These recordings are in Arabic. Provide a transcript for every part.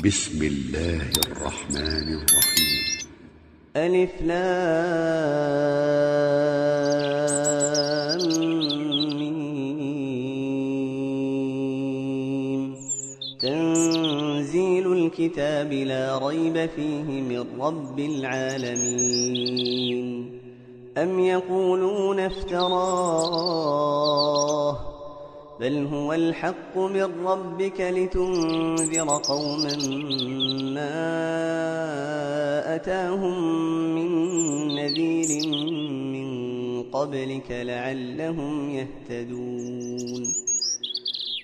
بسم الله الرحمن الرحيم. ألف لام ميم. تنزيل الكتاب لا ريب فيه من رب العالمين. أم يقولون افتراه بل هو الحق من ربك لتنذر قوما ما أتاهم من نذير من قبلك لعلهم يهتدون.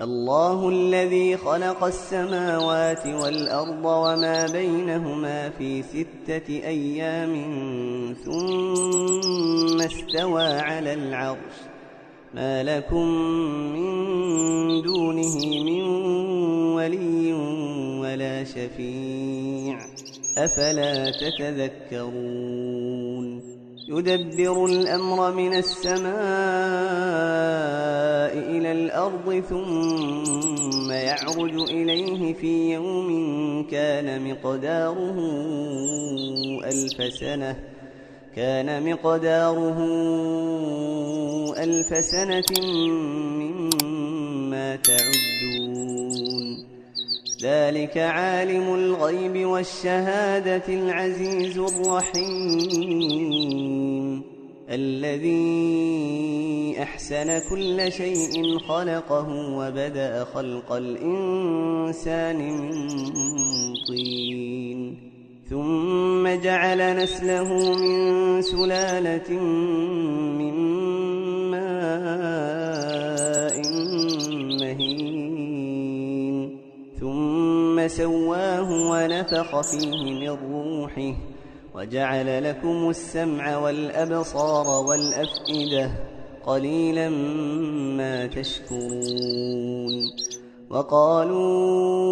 الله الذي خلق السماوات والأرض وما بينهما في 6 أيام ثم استوى على العرش ما لكم من دونه من ولي ولا شفيع أفلا تتذكرون. يدبر الأمر من السماء إلى الأرض ثم يعرج إليه في يوم كان مقداره 1000 سنة مما تعدون. ذلك عالم الغيب والشهادة العزيز الرحيم الذي أحسن كل شيء خلقه وبدأ خلق الإنسان من طين ثم جعل نسله من سلالة من ماء مهين ثم سواه ونفخ فيه من روحه وجعل لكم السمع والأبصار والأفئدة قليلا ما تشكرون. وقالوا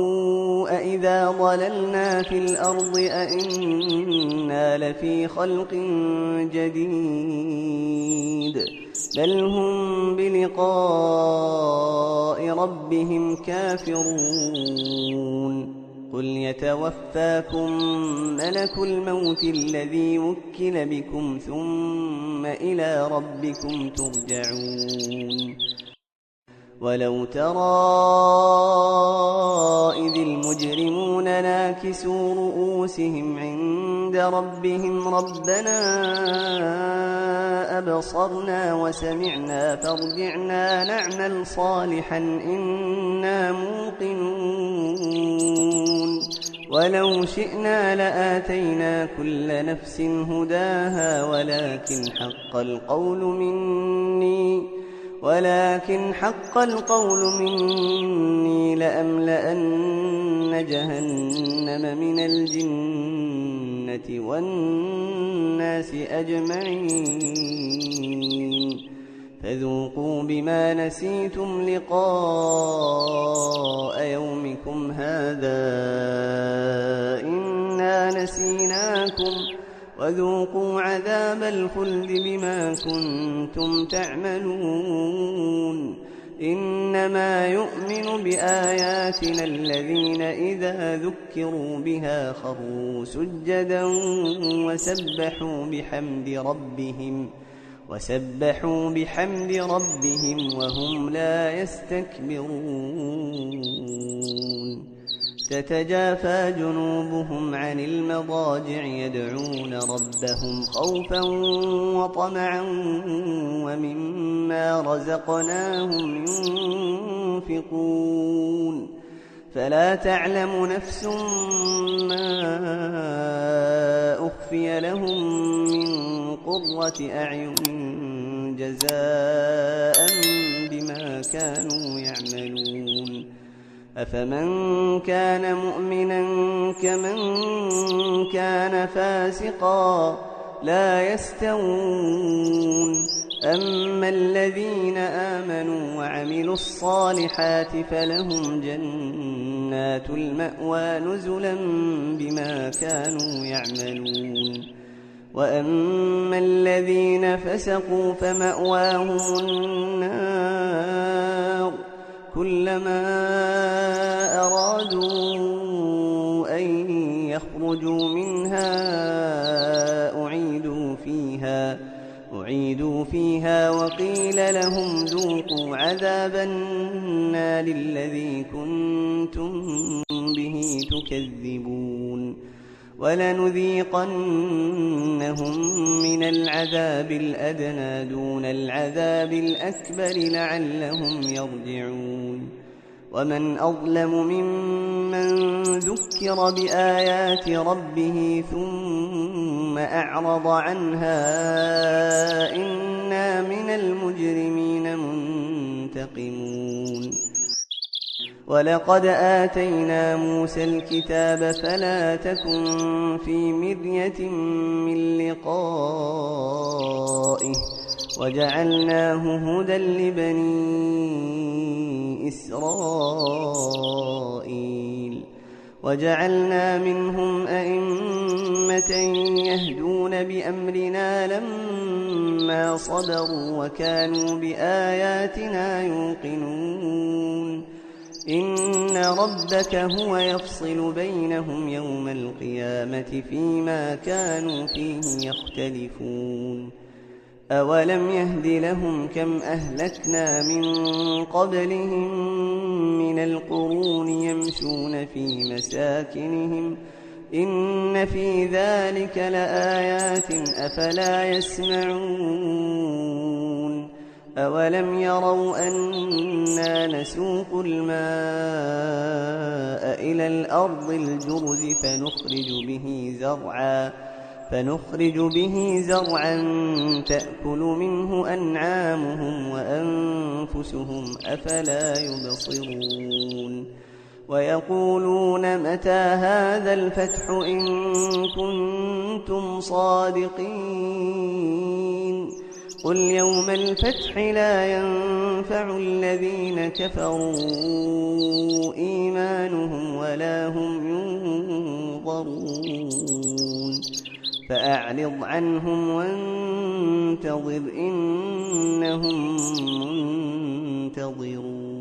أإذا ضللنا في الأرض أإنا لفي خلق جديد بل هم بلقاء ربهم كافرون. قل يتوفاكم ملك الموت الذي وكل بكم ثم إلى ربكم ترجعون. ولو ترى إذ المجرمون ناكسوا رؤوسهم عند ربهم ربنا أبصرنا وسمعنا فارجعنا نعمل صالحا إنا موقنون. ولو شئنا لآتينا كل نفس هداها ولكن حق القول مني لأملأن جهنم من الجنة والناس أجمعين. فذوقوا بما نسيتم لقاء يومكم هذا إنا نسيناكم وذوقوا عذاب الخلد بما كنتم تعملون. إنما يؤمن بآياتنا الذين إذا ذكروا بها خروا سجدا وسبحوا بحمد ربهم وهم لا يستكبرون. تتجافى جنوبهم عن المضاجع يدعون ربهم خوفا وطمعا ومما رزقناهم ينفقون. فلا تعلم نفس ما أخفي لهم من قرة أعين جزاء بما كانوا يعملون. أفمن كان مؤمنا كمن كان فاسقا لا يستوون. أما الذين آمنوا وعملوا الصالحات فلهم جنات المأوى نزلا بما كانوا يعملون. وأما الذين فسقوا فمأواهم النار كلما أرادوا اخرجوا منها أعيدوا فيها وقيل لهم ذوقوا عذاب النار الذي كنتم به تكذبون ولنذيقنهم من العذاب الأدنى دون العذاب الأكبر لعلهم يرجعون ومن أظلم ممن ذكر بآيات ربه ثم أعرض عنها إنا من المجرمين منتقمون ولقد آتينا موسى الكتاب فلا تكن في مرية من لقائه وجعلناه هدى لبني إسرائيل وجعلنا منهم أئمة يهدون بأمرنا لما صبروا وكانوا بآياتنا يوقنون إن ربك هو يفصل بينهم يوم القيامة فيما كانوا فيه يختلفون أولم يهد لهم كم أهلكنا من قبلهم من القرون يمشون في مساكنهم إن في ذلك لآيات أفلا يسمعون أولم يروا أنا نسوق الماء إلى الأرض الجرز فنخرج به زرعا تأكل منه أنعامهم وأنفسهم أفلا يبصرون ويقولون متى هذا الفتح إن كنتم صادقين قل يوم الفتح لا ينفع الذين كفروا إيمانهم ولا هم ينظرون فأعرض عنهم وانتظر إنهم منتظرون